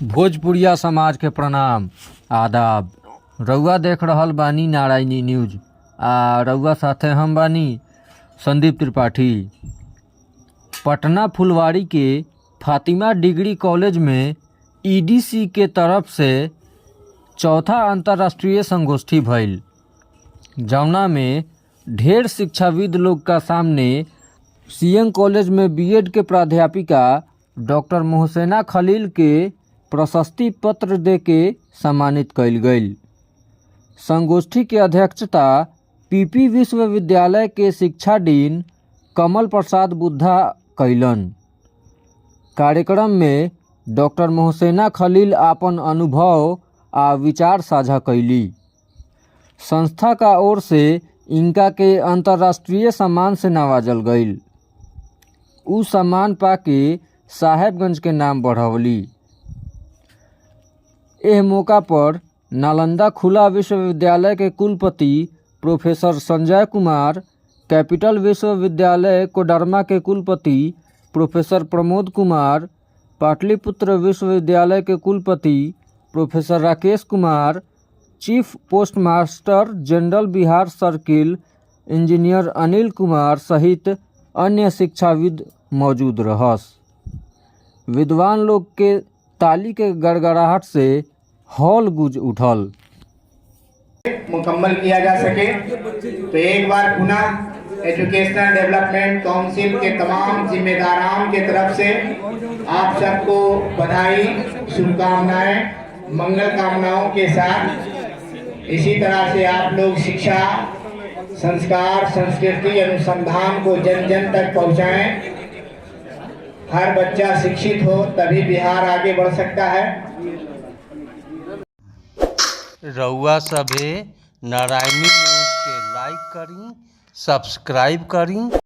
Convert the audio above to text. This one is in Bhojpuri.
भोजपुरिया समाज के प्रणाम आदाब। रउआ देख रहल बानी नारायणी न्यूज आ रउआ साथे हम बानी संदीप त्रिपाठी। पटना फुलवारी के फातिमा डिग्री कॉलेज में ईडीसी के तरफ से चौथा अंतर्राष्ट्रीय संगोष्ठी भइल, जौना में ढेर शिक्षाविद लोग का सामने सीएम कॉलेज में बीएड के प्राध्यापिका डॉक्टर मोहसेना खलील के प्रशस्ति पत्र दे के सम्मानित कइल गइल। संगोष्ठी की अध्यक्षता पीपी विश्वविद्यालय के शिक्षा डीन कमल प्रसाद बुद्धा कइलन। कार्यक्रम में डॉक्टर मोहसेना खलील आपन अनुभव आ विचार साझा कैली। संस्था का ओर से इनका के अंतर्राष्ट्रीय सम्मान से नवाजल गइल। उ सम्मान पाके साहेबगंज के नाम बढ़वली। एह मौका पर नालंदा खुला विश्वविद्यालय के कुलपति प्रोफेसर संजय कुमार, कैपिटल विश्वविद्यालय कोडरमा के कुलपति प्रोफेसर प्रमोद कुमार, पाटलिपुत्र विश्वविद्यालय के कुलपति professor Rakesh Kumar, chief postmaster general Bihar circle engineer Anil Kumar सहित अन्य शिक्षाविद मौजूद रहस। विद्वान लोग के ताली के गड़गड़ाहट से हॉल गूंज उठल। मुकम्मल किया जा सके तो एक बार पुनः एजुकेशनल डेवलपमेंट काउंसिल के तमाम जिम्मेदारान के तरफ से आप सबको बधाई, शुभकामनाएं, मंगल कामनाओं के साथ इसी तरह से आप लोग शिक्षा, संस्कार, संस्कृति, अनुसंधान को जन जन तक पहुंचाएं। हर बच्चा शिक्षित हो तभी बिहार आगे बढ़ सकता है। रउआ सभे नारायणी न्यूज के लाइक करी, सब्सक्राइब करी।